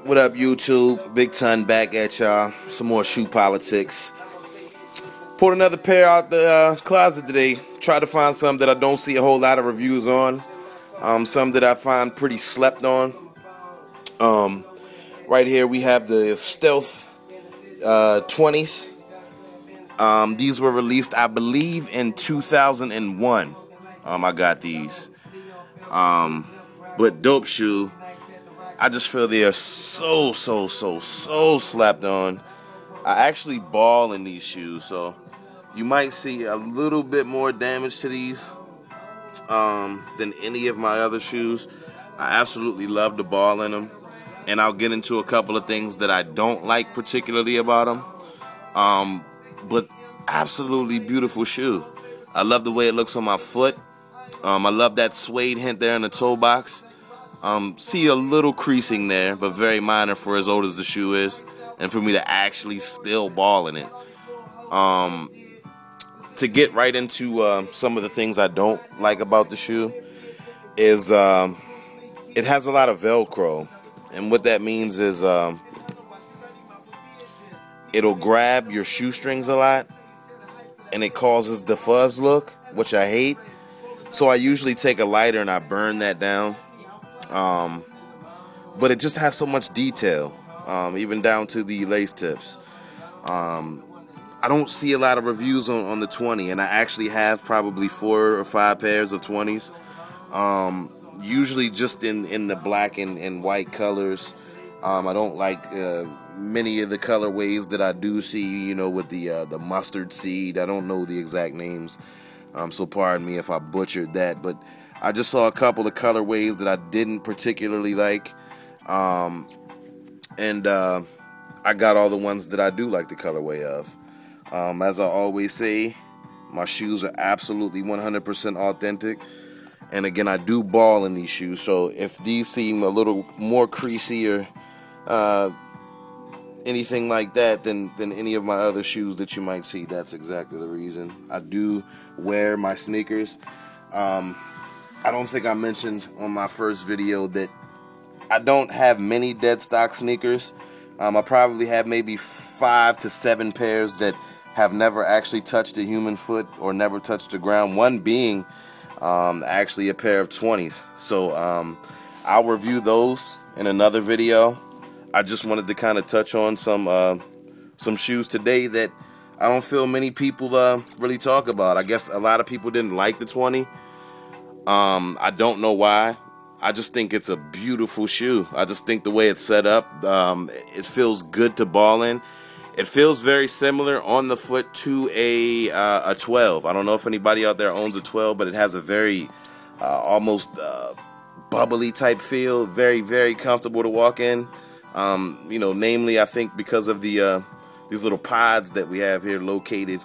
What up, YouTube? Big Ton back at y'all. Some more shoe politics. Pulled another pair out the closet today. Tried to find some that I don't see a whole lot of reviews on. Some that I find pretty slept on. Right here we have the Stealth 20s. These were released, I believe, in 2001. I got these. But dope shoe. I just feel they are so slept on. I actually ball in these shoes, so you might see a little bit more damage to these than any of my other shoes. I absolutely love the ball in them, and I'll get into a couple of things that I don't like particularly about them. But absolutely beautiful shoe. I love the way it looks on my foot. I love that suede hint there in the toe box. See a little creasing there, but very minor for as old as the shoe is, and for me to actually still ball in it. To get right into some of the things I don't like about the shoe is it has a lot of Velcro, and what that means is it'll grab your shoestrings a lot, and it causes the fuzz look, which I hate. So I usually take a lighter and I burn that down. But it just has so much detail, even down to the lace tips. I don't see a lot of reviews on the 20, and I actually have probably 4 or 5 pairs of 20s. Usually just in the black and white colors. I don't like many of the colorways that I do see, you know, with the mustard seed. I don't know the exact names, so pardon me if I butchered that, but I just saw a couple of colorways that I didn't particularly like, and I got all the ones that I do like the colorway of. As I always say, my shoes are absolutely 100% authentic, and again, I do ball in these shoes, so if these seem a little more creasy or anything like that than any of my other shoes that you might see, that's exactly the reason. I do wear my sneakers. I don't think I mentioned on my first video that I don't have many dead stock sneakers. I probably have maybe 5 to 7 pairs that have never actually touched a human foot or never touched the ground. One being actually a pair of 20s. So I'll review those in another video. I just wanted to kind of touch on some shoes today that I don't feel many people really talk about. I guess a lot of people didn't like the 20. I don't know why. I just think it's a beautiful shoe. I just think the way it's set up, it feels good to ball in. It feels very similar on the foot to a 12. I don't know if anybody out there owns a 12, but it has a very almost bubbly type feel. Very comfortable to walk in. You know, namely, I think because of the these little pods that we have here located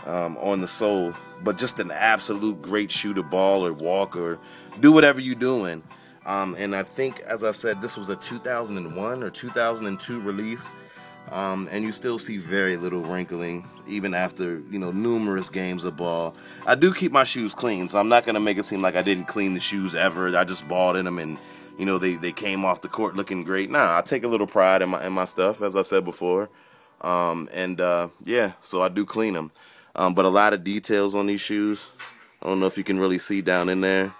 on the sole. But just an absolute great shoe to ball or walk or do whatever you're doing. And I think, as I said, this was a 2001 or 2002 release. And you still see very little wrinkling, even after, you know, numerous games of ball. I do keep my shoes clean, so I'm not going to make it seem like I didn't clean the shoes ever. I just balled in them and, you know, they came off the court looking great. Nah, I take a little pride in my stuff, as I said before. Yeah, so I do clean them. But a lot of details on these shoes. I don't know if you can really see down in there.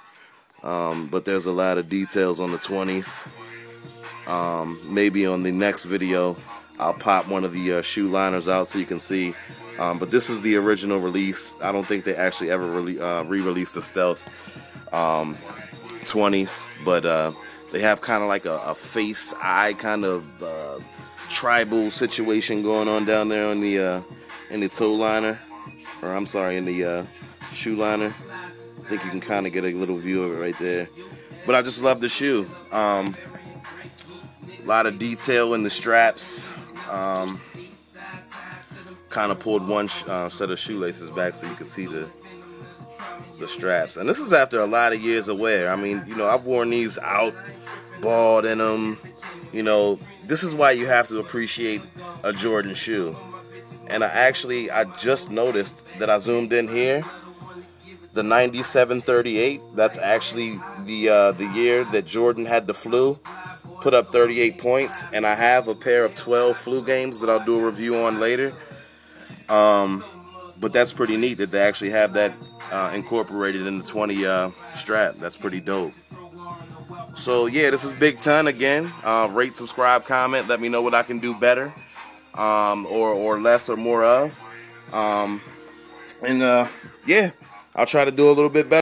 But there's a lot of details on the 20s. Maybe on the next video, I'll pop one of the shoe liners out so you can see. But this is the original release. I don't think they actually ever re-released the Stealth 20s. But they have kind of like a face-eye kind of tribal situation going on down there on in the toe liner. Or I'm sorry, in the shoe liner. I think you can kind of get a little view of it right there. But I just love the shoe. A lot of detail in the straps. Kind of pulled one set of shoelaces back so you can see the straps. And this is after a lot of years of wear. I mean, you know, I've worn these out, balled in them. You know, this is why you have to appreciate a Jordan shoe. And I just noticed that I zoomed in here. The 97-38, that's actually the year that Jordan had the flu. put up 38 points, and I have a pair of 12 flu games that I'll do a review on later. But that's pretty neat that they actually have that incorporated in the 20 strap. That's pretty dope. So yeah, this is Big Ton again. Rate, subscribe, comment. Let me know what I can do better, or less or more of. Yeah, I'll try to do a little bit better.